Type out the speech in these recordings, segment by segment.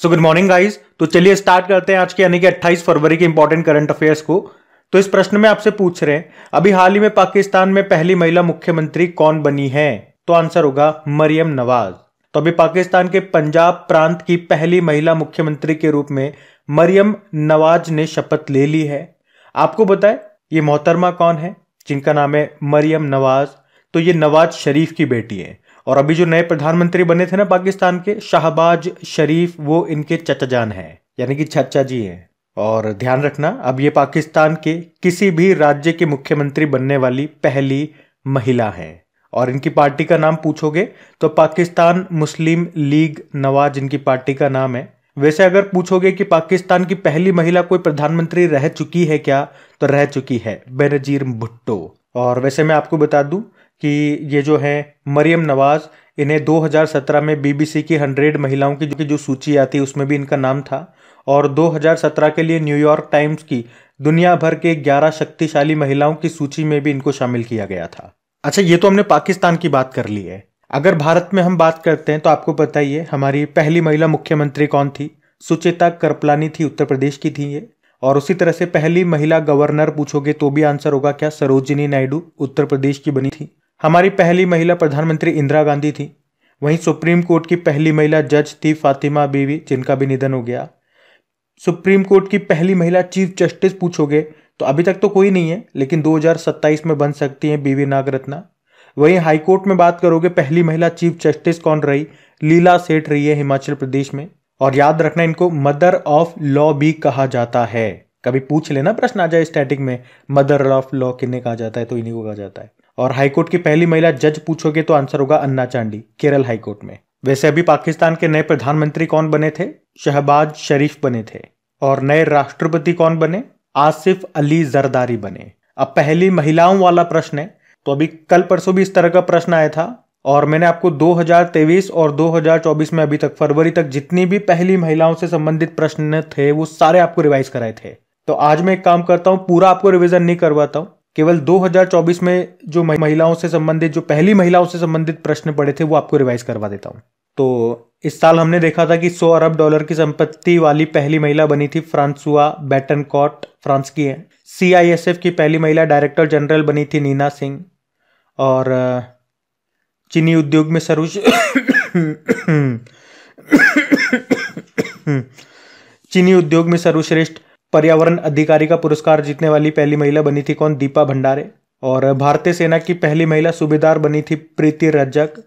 So good morning guys. तो चलिए start करते हैं आज के यानी कि 28 फरवरी के इंपॉर्टेंट करंट अफेयर्स को। तो इस प्रश्न में आपसे पूछ रहे हैं अभी हाल ही में पाकिस्तान में पहली महिला मुख्यमंत्री कौन बनी है। तो आंसर होगा मरियम नवाज। तो अभी पाकिस्तान के पंजाब प्रांत की पहली महिला मुख्यमंत्री के रूप में मरियम नवाज ने शपथ ले ली है। आपको बताए ये मोहतरमा कौन है जिनका नाम है मरियम नवाज। तो ये नवाज शरीफ की बेटी है और अभी जो नए प्रधानमंत्री बने थे ना पाकिस्तान के शहबाज शरीफ, वो इनके चचा जान हैं यानी कि चाचा जी हैं। और ध्यान रखना अब ये पाकिस्तान के किसी भी राज्य के मुख्यमंत्री बनने वाली पहली महिला हैं। और इनकी पार्टी का नाम पूछोगे तो पाकिस्तान मुस्लिम लीग नवाज इनकी पार्टी का नाम है। वैसे अगर पूछोगे कि पाकिस्तान की पहली महिला कोई प्रधानमंत्री रह चुकी है क्या, तो रह चुकी है बेनजीर भुट्टो। और वैसे मैं आपको बता दूं कि ये जो है मरियम नवाज, इन्हें 2017 में बीबीसी की 100 महिलाओं की जो सूची आती है उसमें भी इनका नाम था। और 2017 के लिए न्यूयॉर्क टाइम्स की दुनिया भर के 11 शक्तिशाली महिलाओं की सूची में भी इनको शामिल किया गया था। अच्छा, ये तो हमने पाकिस्तान की बात कर ली है। अगर भारत में हम बात करते हैं तो आपको पता ही है हमारी पहली महिला मुख्यमंत्री कौन थी। सुचेता कृपलानी थी, उत्तर प्रदेश की थी ये। और उसी तरह से पहली महिला गवर्नर पूछोगे तो भी आंसर होगा क्या, सरोजिनी नायडू, उत्तर प्रदेश की बनी थी। हमारी पहली महिला प्रधानमंत्री इंदिरा गांधी थी। वहीं सुप्रीम कोर्ट की पहली महिला जज थी फातिमा बीवी, जिनका भी निधन हो गया। सुप्रीम कोर्ट की पहली महिला चीफ जस्टिस पूछोगे तो अभी तक तो कोई नहीं है, लेकिन 2027 में बन सकती हैं बीवी नागरत्ना। वहीं हाईकोर्ट में बात करोगे पहली महिला चीफ जस्टिस कौन रही, लीला सेठ रही है हिमाचल प्रदेश में। और याद रखना इनको मदर ऑफ लॉ भी कहा जाता है। कभी पूछ लेना, प्रश्न आ जाए स्टैटिक में मदर ऑफ लॉ किन्हें कहा जाता है, तो इन्हीं को कहा जाता है। और हाईकोर्ट की पहली महिला जज पूछोगे तो आंसर होगा अन्ना चांडी, केरल हाईकोर्ट में। वैसे अभी पाकिस्तान के नए प्रधानमंत्री कौन बने थे, शहबाज शरीफ बने थे। और नए राष्ट्रपति कौन बने, आसिफ अली जरदारी बने। अब पहली महिलाओं वाला प्रश्न है, तो अभी कल परसों भी इस तरह का प्रश्न आया था और मैंने आपको 2023 और 2024 में अभी तक फरवरी तक जितनी भी पहली महिलाओं से संबंधित प्रश्न थे वो सारे आपको रिवाइज कराए थे। तो आज मैं एक काम करता हूं, पूरा आपको रिवीजन नहीं करवाता हूं, केवल 2024 में जो महिलाओं से संबंधित, जो पहली महिलाओं से संबंधित प्रश्न पड़े थे वो आपको रिवाइज करवा देता हूं। तो इस साल हमने देखा था कि 100 अरब डॉलर की संपत्ति वाली पहली महिला बनी थी फ्रांसुआ बेटनकॉट, फ्रांस की है। CISF की पहली महिला डायरेक्टर जनरल बनी थी नीना सिंह। और चीनी उद्योग में चीनी उद्योग में सर्वश्रेष्ठ पर्यावरण अधिकारी का पुरस्कार जीतने वाली पहली महिला बनी थी कौन, दीपा भंडारे। और भारतीय सेना की पहली महिला सूबेदार बनी थी प्रीति रजक।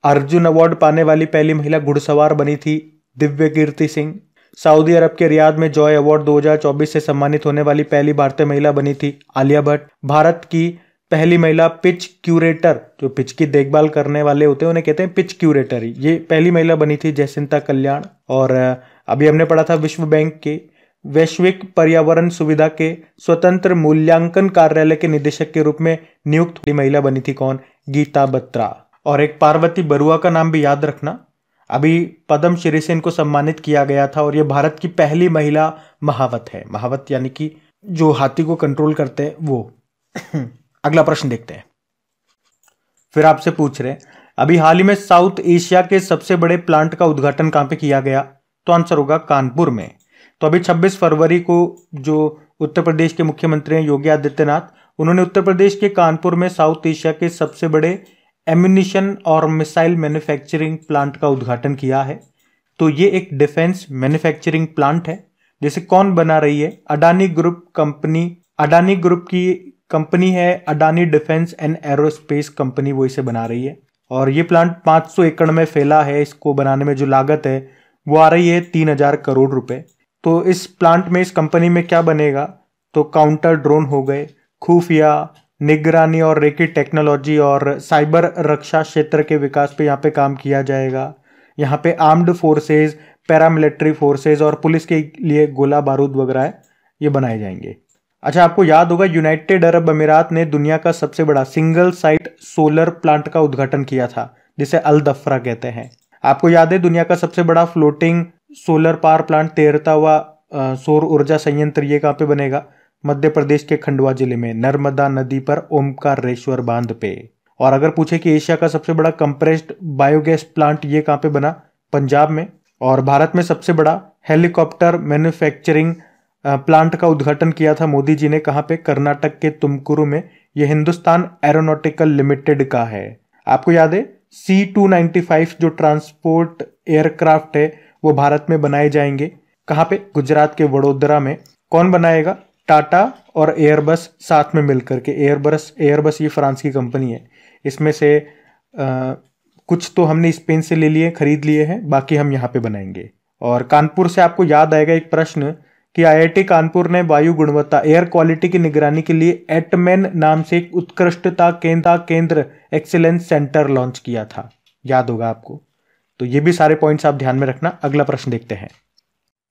अर्जुन अवार्ड पाने वाली पहली महिला घुड़सवार बनी थी दिव्य कीर्ति सिंह। सऊदी अरब के रियाद में जॉय अवार्ड 2024 से सम्मानित होने वाली पहली भारतीय महिला बनी थी आलिया भट्ट। भारत की पहली महिला पिच क्यूरेटर, जो पिच की देखभाल करने वाले होते हैं उन्हें कहते हैं पिच क्यूरेटर, ये पहली महिला बनी थी जयसिंता कल्याण। और अभी हमने पढ़ा था विश्व बैंक के वैश्विक पर्यावरण सुविधा के स्वतंत्र मूल्यांकन कार्यालय के निदेशक के रूप में नियुक्त महिला बनी थी कौन, गीता बत्रा। और एक पार्वती बरुआ का नाम भी याद रखना, अभी पद्मश्री से इनको सम्मानित किया गया था और ये भारत की पहली महिला महावत है। महावत यानी कि जो हाथी को कंट्रोल करते हैं वो। अगला प्रश्न देखते हैं। फिर आपसे पूछ रहे हैं अभी हाल ही में साउथ एशिया के सबसे बड़े प्लांट का उद्घाटन कहां पे किया गया, तो आंसर होगा कानपुर में। तो अभी 26 फरवरी को जो उत्तर प्रदेश के मुख्यमंत्री हैं योगी आदित्यनाथ, उन्होंने उत्तर प्रदेश के कानपुर में साउथ एशिया के सबसे बड़े एम्यूनिशन और मिसाइल मैन्युफैक्चरिंग प्लांट का उद्घाटन किया है। तो ये एक डिफेंस मैन्युफैक्चरिंग प्लांट है। जैसे कौन बना रही है, Adani group company, Adani group की कंपनी है Adani defence and aerospace company, वो इसे बना रही है। और ये प्लांट 500 एकड़ में फैला है। इसको बनाने में जो लागत है वो आ रही है 3000 करोड़ रुपए। तो इस प्लांट में, इस कंपनी में क्या बनेगा, तो काउंटर ड्रोन हो गए, खुफिया निगरानी और रेकी टेक्नोलॉजी और साइबर रक्षा क्षेत्र के विकास पे यहाँ पे काम किया जाएगा। यहाँ पे आर्म्ड फोर्सेज, पैरामिलिट्री फोर्सेज और पुलिस के लिए गोला बारूद वगैरह ये बनाए जाएंगे। अच्छा, आपको याद होगा यूनाइटेड अरब अमीरात ने दुनिया का सबसे बड़ा सिंगल साइट सोलर प्लांट का उद्घाटन किया था जिसे अल दफ्रा कहते हैं। आपको याद है दुनिया का सबसे बड़ा फ्लोटिंग सोलर पावर प्लांट 13वां सौर ऊर्जा संयंत्र ये कहाँ पे बनेगा, मध्य प्रदेश के खंडवा जिले में नर्मदा नदी पर ओमकारेश्वर बांध पे। और अगर पूछे कि एशिया का सबसे बड़ा कंप्रेस्ड बायोगैस प्लांट ये कहाँ पे बना, पंजाब में, और भारत में सबसे बड़ा हेलीकॉप्टर मैन्युफैक्चरिंग प्लांट का उद्घाटन किया था मोदी जी ने, कहाँ पे? कर्नाटक के तुमकुरु में। ये हिंदुस्तान एरोनॉटिकल लिमिटेड का है। आपको याद है C-295 जो ट्रांसपोर्ट एयरक्राफ्ट है वो भारत में बनाए जाएंगे। कहाँ पे? गुजरात के वडोदरा में। कौन बनाएगा? टाटा और एयरबस साथ में मिलकर के। एयरबस ये फ्रांस की कंपनी है। इसमें से कुछ तो हमने स्पेन से ले लिए, खरीद लिए हैं, बाकी हम यहाँ पे बनाएंगे। और कानपुर से आपको याद आएगा एक प्रश्न कि IIT कानपुर ने वायु गुणवत्ता एयर क्वालिटी की निगरानी के लिए एटमेन नाम से एक उत्कृष्टता केंद्र एक्सीलेंस सेंटर लॉन्च किया था। याद होगा आपको। तो ये भी सारे पॉइंट्स आप ध्यान में रखना। अगला प्रश्न देखते हैं।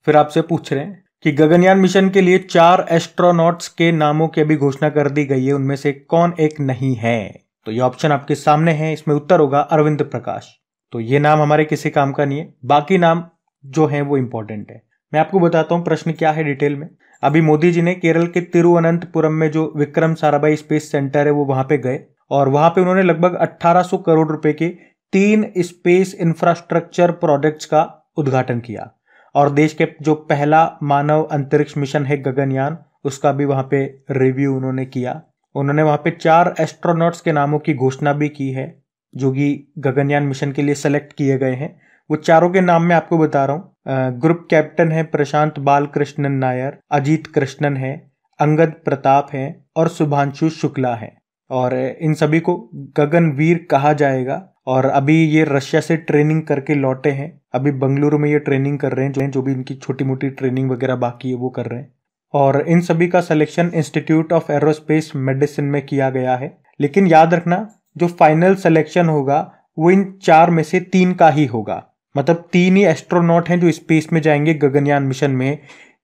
फिर आपसे पूछ रहे हैं कि गगनयान मिशन के लिए 4 एस्ट्रोनॉट्स के नामों की अभी घोषणा कर दी गई है, उनमें से कौन एक नहीं है? तो ये ऑप्शन आपके सामने है। इसमें उत्तर होगा अरविंद प्रकाश। तो ये नाम हमारे किसी काम का नहीं है, बाकी नाम जो है वो इंपॉर्टेंट है। मैं आपको बताता हूं प्रश्न क्या है डिटेल में। अभी मोदी जी ने केरल के तिरुवनंतपुरम में जो विक्रम साराभाई स्पेस सेंटर है वो वहां पे गए और वहां पे उन्होंने लगभग 1800 करोड़ रुपए के 3 स्पेस इंफ्रास्ट्रक्चर प्रोजेक्ट्स का उद्घाटन किया। और देश के जो पहला मानव अंतरिक्ष मिशन है गगनयान, उसका भी वहां पे रिव्यू उन्होंने किया। उन्होंने वहां पे 4 एस्ट्रोनॉट्स के नामों की घोषणा भी की है जो कि गगनयान मिशन के लिए सेलेक्ट किए गए हैं। वो चारों के नाम मैं आपको बता रहा हूं। ग्रुप कैप्टन है प्रशांत बालकृष्णन नायर, अजीत कृष्णन है, अंगद प्रताप है और शुभांशु शुक्ला है। और इन सभी को गगनवीर कहा जाएगा। और अभी ये रशिया से ट्रेनिंग करके लौटे हैं। अभी बंगलुरु में ये ट्रेनिंग कर रहे हैं, जो भी इनकी छोटी मोटी ट्रेनिंग वगैरह बाकी है वो कर रहे हैं। और इन सभी का selection institute of aerospace medicine में किया गया है। लेकिन याद रखना जो फाइनल सिलेक्शन होगा वो इन 4 में से 3 का ही होगा। मतलब 3 ही एस्ट्रोनॉट हैं जो स्पेस में जाएंगे गगनयान मिशन में।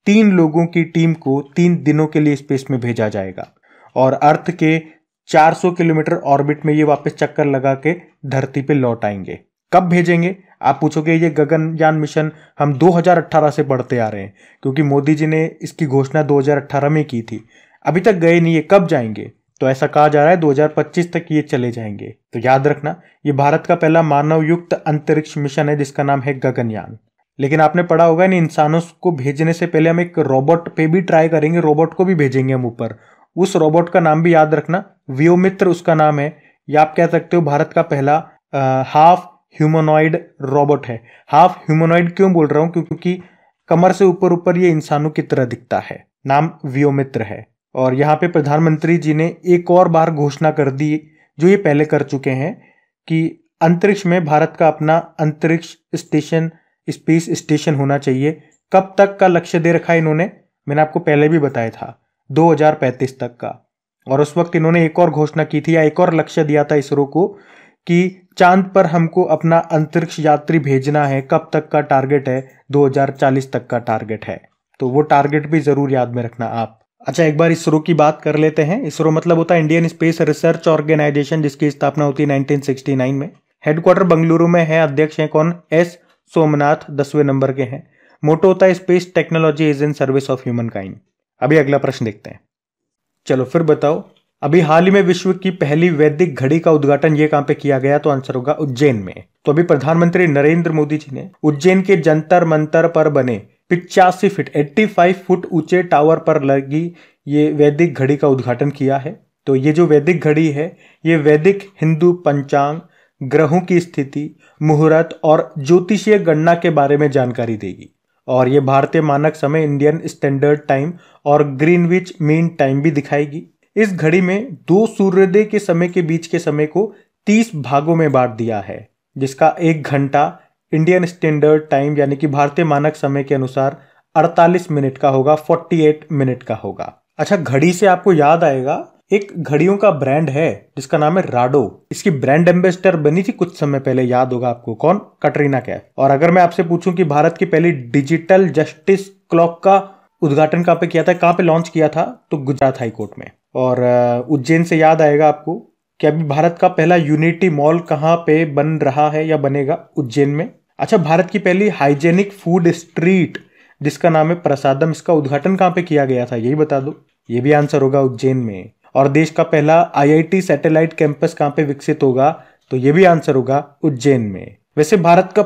3 लोगों की टीम को 3 दिनों के लिए स्पेस में भेजा जाएगा और अर्थ के 400 किलोमीटर ऑर्बिट में ये वापस चक्कर लगा के धरती पे लौट आएंगे। कब भेजेंगे? आप पूछोगे ये गगनयान मिशन हम 2018 से पढ़ते आ रहे हैं, क्योंकि मोदी जी ने इसकी घोषणा 2018 में की थी। अभी तक गए नहीं है, कब जाएंगे? तो ऐसा कहा जा रहा है 2025 तक ये चले जाएंगे। तो याद रखना ये भारत का पहला मानव युक्त अंतरिक्ष मिशन है जिसका नाम है गगनयान। लेकिन आपने पढ़ा होगा इन इंसानों को भेजने से पहले हम एक रोबोट पे भी ट्राई करेंगे, रोबोट को भी भेजेंगे हम ऊपर। उस रोबोट का नाम भी याद रखना, व्योमित्र उसका नाम है। या आप कह सकते हो भारत का पहला हाफ ह्यूमनॉइड रोबोट है। हाफ ह्यूमनॉइड क्यों बोल रहा हूं? क्योंकि कमर से ऊपर ऊपर ये इंसानों की तरह दिखता है। नाम व्योमित्र है। और यहाँ पे प्रधानमंत्री जी ने एक और बार घोषणा कर दी, जो ये पहले कर चुके हैं, कि अंतरिक्ष में भारत का अपना अंतरिक्ष स्टेशन, स्पेस स्टेशन होना चाहिए। कब तक का लक्ष्य दे रखा है इन्होंने? मैंने आपको पहले भी बताया था 2035 तक का। और उस वक्त इन्होंने एक और घोषणा की थी या एक और लक्ष्य दिया था इसरो को कि चांद पर हमको अपना अंतरिक्ष यात्री भेजना है। कब तक का टारगेट है? 2040 तक का टारगेट है। तो वो टारगेट भी जरूर याद में रखना आप। अच्छा, एक बार इसरो की बात कर लेते हैं। इसरो मतलब होता है इंडियन स्पेस रिसर्च ऑर्गेनाइजेशन, जिसकी स्थापना होती है 1969 में। हेडक्वार्टर बंगलुरु में है। अध्यक्ष हैं कौन? एस सोमनाथ, 10वें नंबर के हैं। मोटो होता है space technology is in service of human kind. अभी अगला प्रश्न देखते हैं। चलो फिर बताओ, अभी हाल ही में विश्व की पहली वैदिक घड़ी का उद्घाटन ये कहां पे किया गया? तो आंसर होगा उज्जैन में। तो अभी प्रधानमंत्री नरेंद्र मोदी जी ने उज्जैन के जंतर मंतर पर बने 85 फीट 85 फुट ऊंचे टावर पर लगी ये वैदिक घड़ी का उद्घाटन किया है। तो ये जो वैदिक घड़ी है ये वैदिक हिंदू पंचांग, ग्रहों की स्थिति, मुहूर्त और ज्योतिषीय गणना के बारे में जानकारी देगी। और ये भारतीय मानक समय इंडियन स्टैंडर्ड टाइम और ग्रीनविच मीन टाइम भी दिखाएगी। इस घड़ी में 2 सूर्योदय के समय के बीच के समय को 30 भागों में बांट दिया है, जिसका 1 घंटा इंडियन स्टैंडर्ड टाइम यानी कि भारतीय मानक समय के अनुसार 48 मिनट का होगा, 48 मिनट का होगा। अच्छा, घड़ी से आपको याद आएगा एक घड़ियों का ब्रांड है जिसका नाम है राडो। इसकी ब्रांड एम्बेसडर बनी थी कुछ समय पहले, याद होगा आपको, कौन? कटरीना कैफ। और अगर मैं आपसे पूछूं कि भारत की पहली डिजिटल जस्टिस क्लॉक का उद्घाटन कहां पे किया था, कहां पे लॉन्च किया था? तो गुजरात हाईकोर्ट में। और उज्जैन से याद आएगा आपको कि अभी भारत का पहला यूनिटी मॉल कहां पे बन रहा है या बनेगा? उज्जैन में। अच्छा, भारत की पहली हाइजेनिक फूड स्ट्रीट जिसका नाम है प्रसादम, इसका उद्घाटन कहां पे किया गया था? यही बता दो। ये भी आंसर होगा उज्जैन में। और देश का पहला IIT सैटेलाइट कैंपस कहां पे विकसित होगा? तो ये भी आंसर होगा उज्जैन में। वैसे भारत का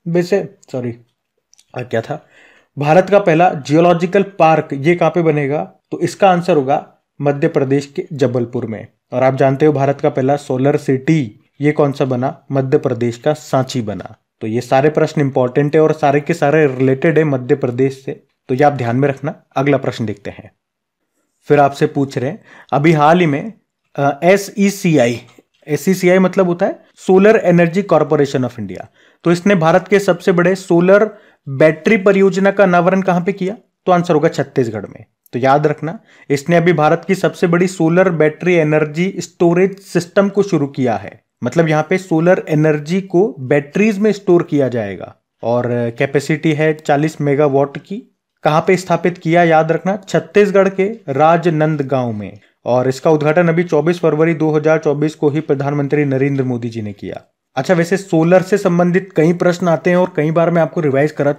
वैसे सॉरी क्या था, भारत का पहला जियोलॉजिकल पार्क ये कहाँ पे बनेगा? तो इसका आंसर होगा मध्य प्रदेश के जबलपुर में। और आप जानते हो भारत का पहला सोलर सिटी ये कौन सा बना? मध्य प्रदेश का सांची बना। तो ये सारे प्रश्न इंपॉर्टेंट है और सारे के सारे रिलेटेड है मध्य प्रदेश से, तो ये आप ध्यान में रखना। अगला प्रश्न देखते हैं। फिर आपसे पूछ रहे हैं अभी हाल ही में SECI मतलब होता है solar energy corporation of India. तो इसने भारत के सबसे बड़े सोलर बैटरी परियोजना का अनावरण कहां पे किया? तो आंसर होगा छत्तीसगढ़ में। तो याद रखना, इसने अभी भारत की सबसे बड़ी solar battery energy storage system को शुरू किया है। मतलब यहां पे सोलर एनर्जी को बैटरीज में स्टोर किया जाएगा और कैपेसिटी है 40 मेगावाट की। कहां पे स्थापित किया? याद रखना, छत्तीसगढ़ के राजनांदगांव में। और इसका उद्घाटन अभी 24 फरवरी 2024 को ही प्रधानमंत्री नरेंद्र मोदी जी ने किया। अच्छा, वैसे सोलर से संबंधित कई प्रश्न आते हैं और कई बार मैं आपको रिवाइज करा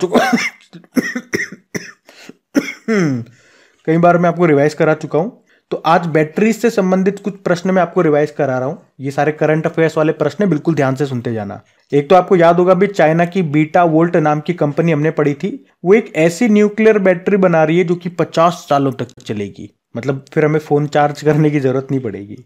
चुका हूं। तो आज बैटरी से संबंधित कुछ प्रश्न मैं आपको रिवाइज करा रहा हूं। ये सारे करंट अफेयर्स वाले प्रश्न बिल्कुल ध्यान से सुनते जाना। एक तो आपको याद होगा भी चाइना की बीटा वोल्ट नाम की कंपनी हमने पढ़ी थी, वो एक ऐसी न्यूक्लियर बैटरी बना रही है जो कि 50 सालों तक चलेगी। मतलब फिर हमें फोन चार्ज करने की जरूरत नहीं पड़ेगी।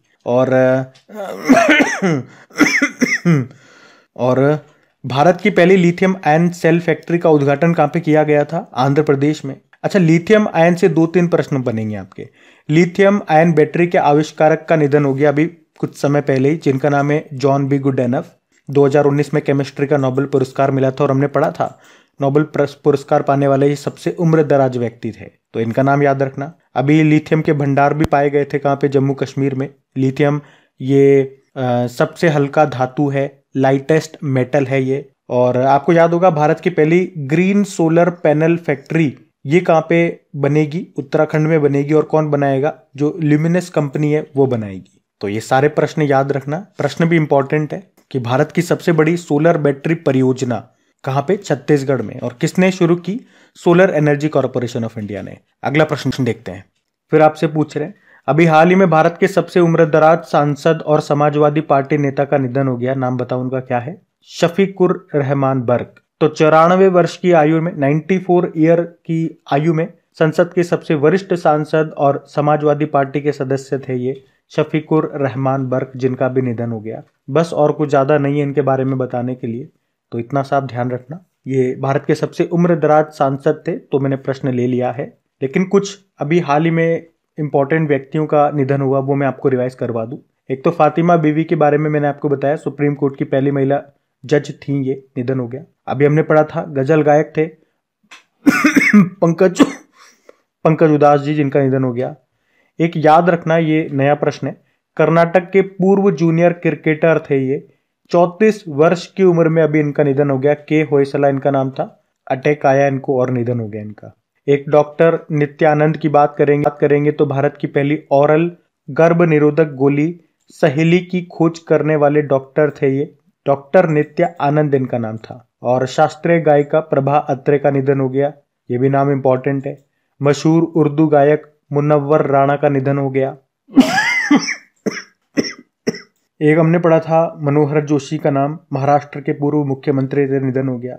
और भारत की पहली लिथियम आयन सेल फैक्ट्री का उद्घाटन कहां पे किया गया था? आंध्र प्रदेश में। अच्छा, लिथियम आयन से 2-3 प्रश्न बनेंगे आपके। लिथियम आयन बैटरी के आविष्कारक का निधन हो गया अभी कुछ समय पहले ही, जिनका नाम है जॉन बी गुडएनफ। 2019 में केमिस्ट्री का नोबेल पुरस्कार मिला था और हमने पढ़ा था नोबेल पुरस्कार पाने वाले ये सबसे उम्र दराज व्यक्ति थे। तो इनका नाम याद रखना। अभी लिथियम के भंडार भी पाए गए थे कहां पे? जम्मू कश्मीर में। लिथियम ये सबसे हल्का धातु है, लाइटेस्ट मेटल है ये। और आपको याद होगा भारत की पहली ग्रीन सोलर पैनल फैक्ट्री ये कहां पे बनेगी? उत्तराखंड में बनेगी। और कौन बनाएगा? जो ल्यूमिनस कंपनी है वो बनाएगी। तो ये सारे प्रश्न याद रखना। प्रश्न भी इंपॉर्टेंट है कि भारत की सबसे बड़ी सोलर बैटरी परियोजना कहां पे? छत्तीसगढ़ में। और किसने शुरू की? Solar energy corporation of India ने। अगला प्रश्न देखते हैं। फिर आपसे पूछ रहे हैं अभी हाल ही में भारत के सबसे उम्रदराज सांसद और समाजवादी पार्टी नेता का निधन हो गया। नाम बताओ उनका क्या है? शफीकुर रहमान बर्क। तो 94 वर्ष की आयु में, 94 ईयर की आयु में संसद के सबसे वरिष्ठ सांसद और समाजवादी पार्टी के सदस्य थे ये शफीकुर रहमान बर्क, जिनका भी निधन हो गया। बस और कुछ ज्यादा नहीं है इनके बारे में बताने के लिए, तो इतना सा आप ध्यान रखना। ये भारत के सबसे उम्रदराज सांसद थे। तो मैंने प्रश्न ले लिया है, लेकिन कुछ अभी हाल ही में इंपॉर्टेंट व्यक्तियों का निधन हुआ वो मैं आपको रिवाइज करवा दूं। एक तो फातिमा बीवी के बारे में मैंने आपको बताया, सुप्रीम कोर्ट की पहली महिला जज थी, ये निधन हो गया। अभी हमने पढ़ा था गजल गायक थे पंकज उदास जी, जिनका निधन हो गया। एक याद रखना, ये नया प्रश्न है, कर्नाटक के पूर्व जूनियर क्रिकेटर थे ये, 34 वर्ष की उम्र में अभी इनका निधन हो गया। के होयसला इनका नाम था। अटैक आया इनको और निधन हो गया इनका। एक डॉक्टर नित्यानंद की बात करेंगे तो भारत की पहली ओरल गर्भ निरोधक गोली सहेली की खोज करने वाले डॉक्टर थे ये, डॉक्टर नित्य आनंद इनका नाम था। और शास्त्रीय गायिका प्रभा अत्रे का निधन हो गया, ये भी नाम इंपॉर्टेंट है। मशहूर उर्दू गायक मुनव्वर राणा का निधन हो गया। एक हमने पढ़ा था मनोहर जोशी का नाम, महाराष्ट्र के पूर्व मुख्यमंत्री थे, निधन हो गया।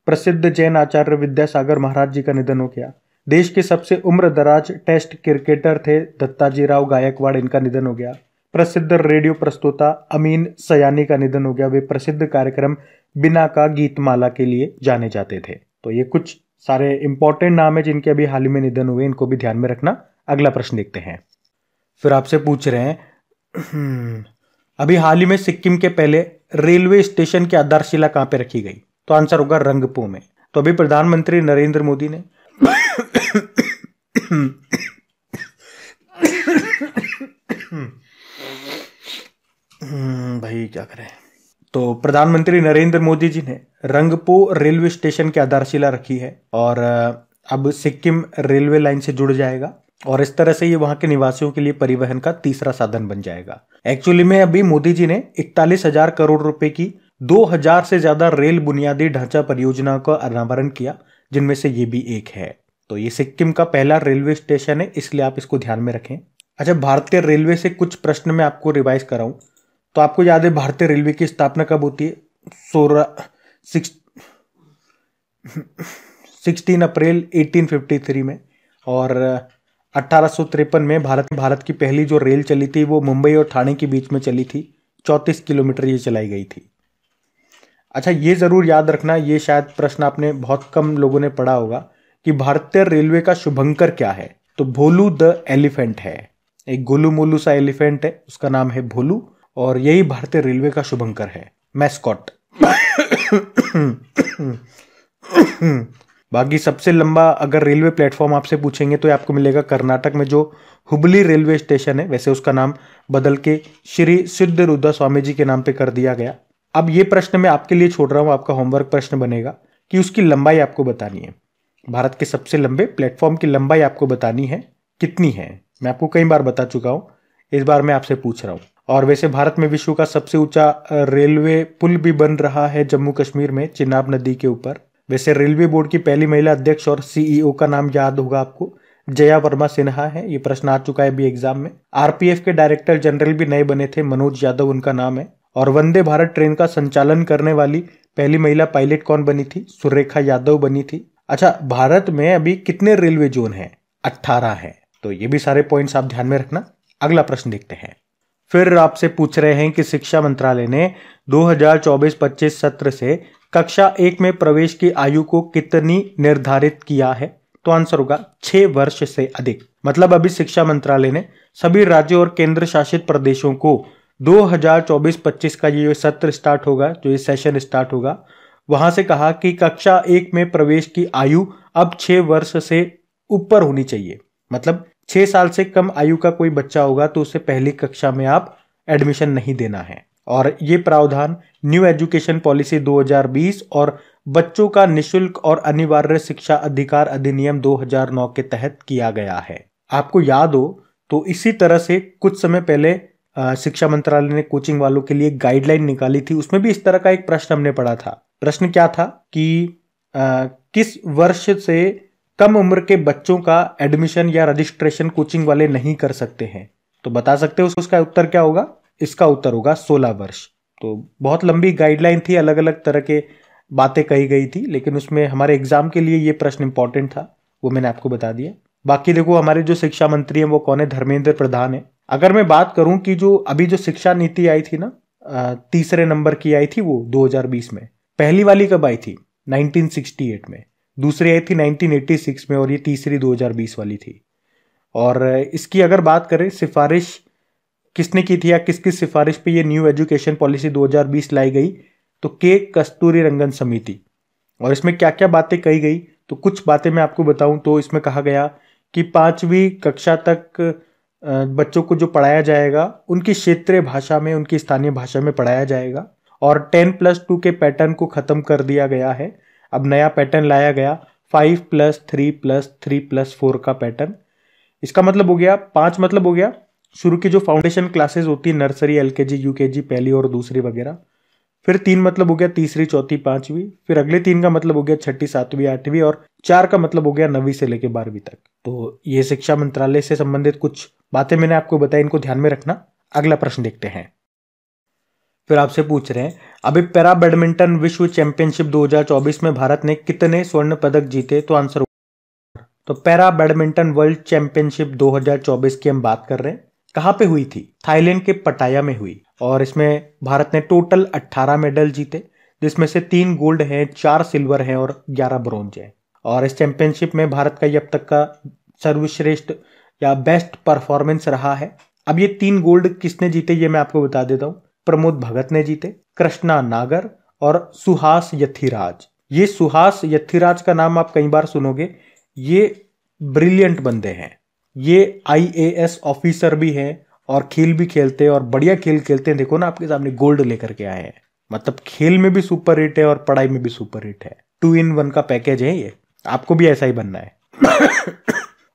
प्रसिद्ध जैन आचार्य विद्यासागर महाराज जी का निधन हो गया। देश के सबसे उम्रदराज टेस्ट क्रिकेटर थे दत्ताजी राव गायकवाड़, इनका निधन हो गया। प्रसिद्ध रेडियो प्रस्तोता अमीन सयानी का निधन हो गया। वे प्रसिद्ध कार्यक्रम बिना का गीतमाला के लिए जाने जाते थे। तो ये कुछ सारे इंपॉर्टेंट नाम है जिनके अभी हाल ही में निधन हुए, इनको भी ध्यान में रखना। अगला प्रश्न देखते हैं। फिर आपसे पूछ रहे हैं अभी हाल ही में सिक्किम के पहले रेलवे स्टेशन की आधारशिला कहां पे रखी गई? तो आंसर होगा रंगपो में। तो अभी प्रधानमंत्री नरेंद्र मोदी ने भाई क्या करें, तो प्रधानमंत्री नरेंद्र मोदी जी ने रंगपो रेलवे स्टेशन की आधारशिला रखी है और अब सिक्किम रेलवे लाइन से जुड़ जाएगा और इस तरह से ये वहां के निवासियों के लिए परिवहन का तीसरा साधन बन जाएगा। एक्चुअली में अभी मोदी जी ने 41,000 करोड़ रुपए की 2,000 से ज्यादा रेल बुनियादी ढांचा परियोजना का अनावरण किया, जिनमें से ये भी एक है। तो ये सिक्किम का पहला रेलवे स्टेशन है, इसलिए आप इसको ध्यान में रखें। अच्छा, भारतीय रेलवे से कुछ प्रश्न मैं आपको रिवाइज कराऊं तो आपको याद है भारतीय रेलवे की स्थापना कब होती है? 16 अप्रैल 1853 में। और 1853 में भारत की पहली जो रेल चली थी वो मुंबई और ठाणे के बीच में चली थी। 34 किलोमीटर ये चलाई गई थी। अच्छा, ये जरूर याद रखना, ये शायद प्रश्न आपने बहुत कम लोगों ने पढ़ा होगा कि भारतीय रेलवे का शुभंकर क्या है। तो भोलू द एलिफेंट है। एक गोलू मोलू सा एलिफेंट है, उसका नाम है भोलू, और यही भारतीय रेलवे का शुभंकर है, मैस्कॉट। बाकी सबसे लंबा अगर रेलवे प्लेटफॉर्म आपसे पूछेंगे तो आपको मिलेगा कर्नाटक में जो हुबली रेलवे स्टेशन है। वैसे उसका नाम बदल के श्री सिद्ध रुद्र स्वामी जी के नाम पे कर दिया गया। अब ये प्रश्न मैं आपके लिए छोड़ रहा हूं, आपका होमवर्क प्रश्न बनेगा कि उसकी लंबाई आपको बतानी है। भारत के सबसे लंबे प्लेटफॉर्म की लंबाई आपको बतानी है, कितनी है। मैं आपको कई बार बता चुका हूं, इस बार मैं आपसे पूछ रहा हूं। और वैसे भारत में विश्व का सबसे ऊंचा रेलवे पुल भी बन रहा है जम्मू कश्मीर में, चिनाब नदी के ऊपर। वैसे रेलवे बोर्ड की पहली महिला अध्यक्ष और सीईओ का नाम याद होगा आपको, जया वर्मा सिन्हा है। ये प्रश्न आ चुका है अभी एग्जाम में। आरपीएफ के डायरेक्टर जनरल भी नए बने थे, मनोज यादव उनका नाम है। और वंदे भारत ट्रेन का संचालन करने वाली पहली महिला पायलट कौन बनी थी? सुरेखा यादव बनी थी। अच्छा, भारत में अभी कितने रेलवे जोन हैं? 18 है। तो ये भी सारे पॉइंट्स आप ध्यान में रखना। अगला प्रश्न देखते हैं। फिर आपसे पूछ रहे हैं कि शिक्षा मंत्रालय ने 2024-25 सत्र से कक्षा 1 में प्रवेश की आयु को कितनी निर्धारित किया है? तो आंसर होगा 6 वर्ष से अधिक। मतलब अभी शिक्षा मंत्रालय ने सभी राज्यों और केंद्र शासित प्रदेशों को 2024-25 का ये सत्र स्टार्ट होगा, जो ये सेशन स्टार्ट होगा, वहां से कहा कि कक्षा 1 में प्रवेश की आयु अब 6 वर्ष से ऊपर होनी चाहिए। मतलब 6 साल से कम आयु का कोई बच्चा होगा तो उसे पहली कक्षा में आप एडमिशन नहीं देना है। और ये प्रावधान न्यू एजुकेशन पॉलिसी 2020 और बच्चों का निशुल्क और अनिवार्य शिक्षा अधिकार अधिनियम 2009 के तहत किया गया है। आपको याद हो तो इसी तरह से कुछ समय पहले शिक्षा मंत्रालय ने कोचिंग वालों के लिए गाइडलाइन निकाली थी, उसमें भी इस तरह का एक प्रश्न हमने पढ़ा था। प्रश्न क्या था कि किस वर्ष से कम उम्र के बच्चों का एडमिशन या रजिस्ट्रेशन कोचिंग वाले नहीं कर सकते हैं? तो बता सकते हो उसका उत्तर क्या होगा? इसका उत्तर होगा 16 वर्ष। तो बहुत लंबी गाइडलाइन थी, अलग अलग तरह के बातें कही गई थी, लेकिन उसमें हमारे एग्जाम के लिए ये प्रश्न इंपॉर्टेंट था, वो मैंने आपको बता दिया। बाकी देखो, हमारे जो शिक्षा मंत्री हैं वो कौन है? धर्मेंद्र प्रधान है। अगर मैं बात करूं कि जो अभी जो शिक्षा नीति आई थी ना, तीसरे नंबर की आई थी वो 2020 में। पहली वाली कब आई थी? 1968 में। दूसरी आई थी 1986 में, और ये तीसरी 2020 वाली थी। और इसकी अगर बात करें सिफारिश किसने की थी या किस किस सिफारिश पे ये न्यू एजुकेशन पॉलिसी 2020 लाई गई, तो के कस्तूरी रंगन समिति। और इसमें क्या क्या बातें कही गई, तो कुछ बातें मैं आपको बताऊं तो इसमें कहा गया कि 5वीं कक्षा तक बच्चों को जो पढ़ाया जाएगा उनकी क्षेत्रीय भाषा में, उनकी स्थानीय भाषा में पढ़ाया जाएगा। और 10+2 के पैटर्न को खत्म कर दिया गया है। अब नया पैटर्न लाया गया 5+3+3+4 का पैटर्न। इसका मतलब हो गया 5 मतलब हो गया शुरू की जो फाउंडेशन क्लासेस होती है, नर्सरी, एलकेजी, यूकेजी, पहली और दूसरी वगैरह। फिर 3 मतलब हो गया तीसरी, चौथी, 5वीं। फिर अगले 3 का मतलब हो गया 6ठी, 7वीं, 8वीं। और 4 का मतलब हो गया 9वीं से लेकर 12वीं तक। तो ये शिक्षा मंत्रालय से संबंधित कुछ बातें मैंने आपको बताई, इनको ध्यान में रखना। अगला प्रश्न देखते हैं। फिर आपसे पूछ रहे हैं अभी पैरा बैडमिंटन विश्व चैंपियनशिप 2024 में भारत ने कितने स्वर्ण पदक जीते? तो आंसर, तो पैरा बैडमिंटन वर्ल्ड चैंपियनशिप 2024 की हम बात कर रहे हैं। कहां पे हुई थी? थाईलैंड के पटाया में हुई। और इसमें भारत ने टोटल 18 मेडल जीते, जिसमें से 3 गोल्ड हैं, 4 सिल्वर हैं और 11 ब्रॉन्ज हैं। और इस चैंपियनशिप में भारत का ये अब तक का सर्वश्रेष्ठ या बेस्ट परफॉर्मेंस रहा है। अब ये 3 गोल्ड किसने जीते ये मैं आपको बता देता हूं। प्रमोद भगत ने जीते, कृष्णा नागर और सुहास यथिराज। ये सुहास यथिराज का नाम आप कई बार सुनोगे। ये ब्रिलियंट बंदे हैं। ये IAS ऑफिसर भी हैं और खेल भी खेलते हैं और बढ़िया खेल खेलते हैं। देखो ना, आपके सामने गोल्ड लेकर के आए हैं। मतलब खेल में भी सुपर हिट है और पढ़ाई में भी सुपर हिट है। 2 in 1 का पैकेज है ये। आपको भी ऐसा ही बनना है।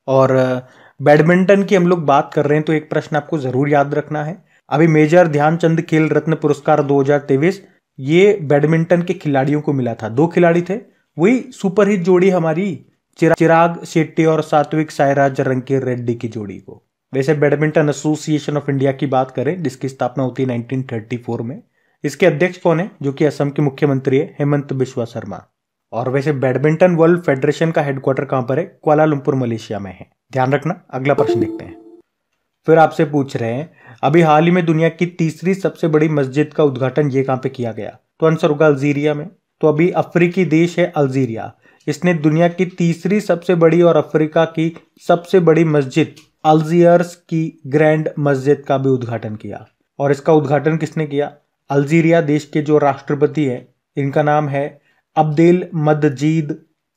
और बैडमिंटन की हम लोग बात कर रहे हैं तो एक प्रश्न आपको जरूर याद रखना है। अभी मेजर ध्यानचंद खेल रत्न पुरस्कार 2023 ये बैडमिंटन के खिलाड़ियों को मिला था। 2 खिलाड़ी थे, वही सुपरहिट जोड़ी हमारी चिराग शेट्टी और सात्विक साईराज रंकी रेड्डी की जोड़ी को। वैसे बैडमिंटन एसोसिएशन ऑफ इंडिया की बात करें, जिसकी स्थापना होती है 1934 में, इसके अध्यक्ष कौन है? जो कि असम के मुख्यमंत्री है, हेमंत बिश्वा शर्मा। और वैसे बैडमिंटन वर्ल्ड फेडरेशन का हेडक्वार्टर कहां पर है? कुआलालंपुर मलेशिया में है। ध्यान रखना। अगला प्रश्न देखते हैं। फिर आपसे पूछ रहे हैं अभी हाल ही में दुनिया की तीसरी सबसे बड़ी मस्जिद का उद्घाटन ये कहां पे किया गया? तो आंसर होगा अल्जीरिया में। तो अभी अफ्रीकी देश है अल्जीरिया, इसने दुनिया की तीसरी सबसे बड़ी और अफ्रीका की सबसे बड़ी मस्जिद अल्जियर्स की ग्रैंड मस्जिद का भी उद्घाटन किया। और इसका उद्घाटन किसने किया? अल्जीरिया देश के जो राष्ट्रपति है, इनका नाम है अब्देल मजीद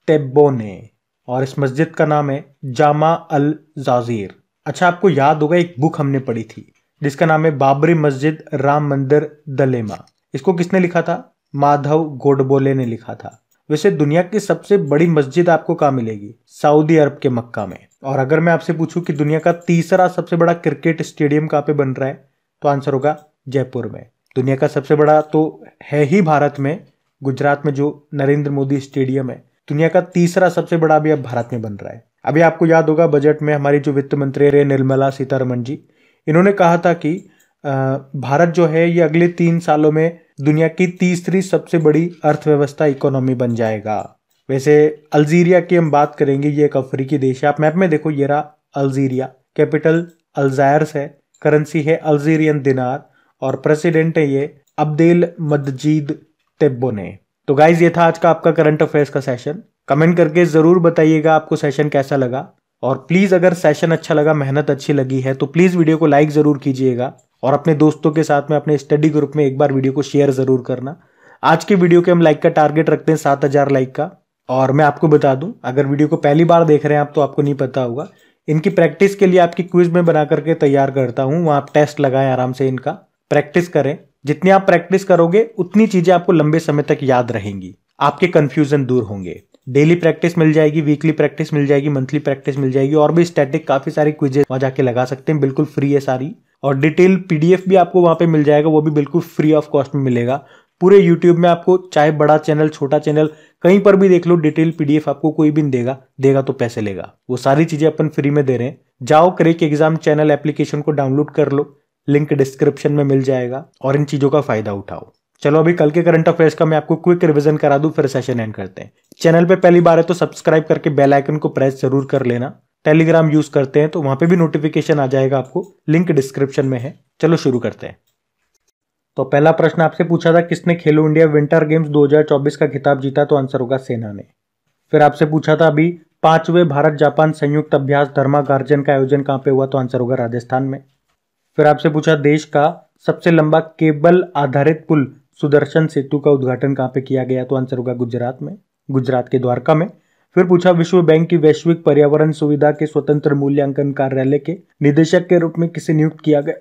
तेब्बोने, और इस मस्जिद का नाम है जामा अल जाजीर। अच्छा, आपको याद होगा एक बुक हमने पढ़ी थी जिसका नाम है बाबरी मस्जिद राम मंदिर दलेमा। इसको किसने लिखा था? माधव गोडबोले ने लिखा था। वैसे दुनिया की सबसे बड़ी मस्जिद आपको कहाँ मिलेगी? सऊदी अरब के मक्का में। और अगर मैं आपसे पूछूं कि दुनिया का तीसरा सबसे बड़ा क्रिकेट स्टेडियम कहाँ पे बन रहा है, तो आंसर होगा जयपुर में। दुनिया का सबसे बड़ा तो है ही भारत में, गुजरात में जो नरेंद्र मोदी स्टेडियम है। दुनिया का तीसरा सबसे बड़ा भी अब भारत में बन रहा है। अभी आपको याद होगा बजट में हमारी जो वित्त मंत्री है निर्मला सीतारमण जी, इन्होंने कहा था कि भारत जो है ये अगले 3 सालों में दुनिया की तीसरी सबसे बड़ी अर्थव्यवस्था इकोनॉमी बन जाएगा। वैसे अल्जीरिया की हम बात करेंगे, ये एक अफ्रीकी देश है। आप मैप में देखो, ये रहा अल्जीरिया, कैपिटल अल्जायर्स है, करेंसी है अल्जीरियन दिनार, और प्रेसिडेंट है ये अब्देल मजीद तेब्बोने। तो गाइज, ये था आज का आपका करंट अफेयर्स का सेशन। कमेंट करके जरूर बताइएगा आपको सेशन कैसा लगा। और प्लीज अगर सेशन अच्छा लगा, मेहनत अच्छी लगी है, तो प्लीज वीडियो को लाइक जरूर कीजिएगा और अपने दोस्तों के साथ में अपने स्टडी ग्रुप में एक बार वीडियो को शेयर जरूर करना। आज के वीडियो के हम लाइक का टारगेट रखते हैं 7000 लाइक का। और मैं आपको बता दूं, अगर वीडियो को पहली बार देख रहे हैं आप तो आपको नहीं पता होगा, इनकी प्रैक्टिस के लिए आपकी क्विज में बना करके तैयार करता हूं। वहां आप टेस्ट लगाएं, आराम से इनका प्रैक्टिस करें। जितनी आप प्रैक्टिस करोगे उतनी चीजें आपको लंबे समय तक याद रहेंगी, आपके कंफ्यूजन दूर होंगे। डेली प्रैक्टिस मिल जाएगी, वीकली प्रैक्टिस मिल जाएगी, मंथली प्रैक्टिस मिल जाएगी, और भी स्टैटिक काफी सारी क्विजेस वहां जाके लगा सकते हैं, बिल्कुल फ्री है सारी। और डिटेल पीडीएफ भी आपको वहां पे मिल जाएगा, वो भी बिल्कुल फ्री ऑफ कॉस्ट में मिलेगा। पूरे यूट्यूब में आपको, चाहे बड़ा चैनल छोटा चैनल कहीं पर भी देख लो, डिटेल पीडीएफ आपको कोई भी देगा तो पैसे लेगा। वो सारी चीजें अपन फ्री में दे रहे हैं। जाओ क्रैक एग्जाम चैनल एप्लीकेशन को डाउनलोड कर लो, लिंक डिस्क्रिप्शन में मिल जाएगा, और इन चीजों का फायदा उठाओ। चलो अभी कल के करंट अफेयर्स का मैं आपको क्विक रिवीजन करा दूं, फिर सेशन एंड करते हैं। चैनल पे पहली बार है तो सब्सक्राइब करके बेल आइकन को प्रेस जरूर कर लेना। टेलीग्राम यूज करते हैं तो वहां पे भी नोटिफिकेशन आ जाएगा आपको, लिंक डिस्क्रिप्शन में है। चलो शुरू करते हैं। तो पहला प्रश्न आपसे पूछा था किसने खेलो इंडिया विंटर गेम्स 2024 का खिताब जीता, तो आंसर होगा सेना ने। फिर आपसे पूछा था अभी 5वें भारत जापान संयुक्त अभ्यास धर्मागार्जन का आयोजन कहां पे हुआ, तो आंसर होगा राजस्थान में। फिर आपसे पूछा देश का सबसे लंबा केबल आधारित पुल सुदर्शन सेतु का उद्घाटन कहां पे किया गया, तो आंसर होगा गुजरात में, गुजरात के द्वारका में। फिर पूछा विश्व बैंक की वैश्विक पर्यावरण सुविधा के स्वतंत्र मूल्यांकन कार्यालय के निदेशक के रूप में किसे नियुक्त किया गया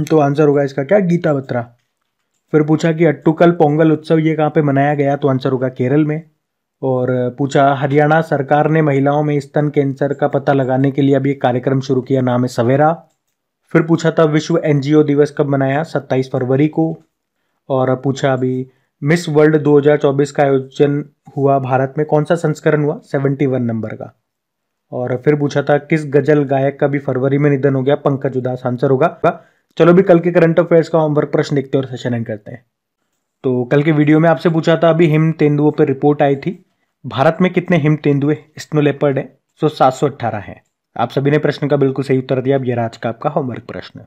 तो आंसर होगा इसका क्या, गीता बत्रा। फिर पूछा कि अट्टुकल पोंगल उत्सव ये कहां पे मनाया गया, तो आंसर होगा केरल में। और पूछा हरियाणा सरकार ने महिलाओं में स्तन कैंसर का पता लगाने के लिए अभी एक कार्यक्रम शुरू किया, नाम है सवेरा। फिर पूछा था विश्व एनजीओ दिवस कब मनाया, 27 फरवरी को। और पूछा अभी मिस वर्ल्ड 2024 का आयोजन हुआ भारत में, कौन सा संस्करण हुआ, 71 नंबर का। और फिर पूछा था किस गजल गायक का भी फरवरी में निधन हो गया, पंकज उदास, आंसर होगा। चलो भी कल के करंट अफेयर्स का होमवर्क प्रश्न देखते हैं और सेशन एंड करते हैं। तो कल के वीडियो में आपसे पूछा था अभी हिम तेंदुओं पर रिपोर्ट आई थी, भारत में कितने हिम तेंदुए स्नो लेपर्ड है, 718 है। आप सभी ने प्रश्न का बिल्कुल सही उत्तर दिया। अब ये आज का आपका होमवर्क प्रश्न।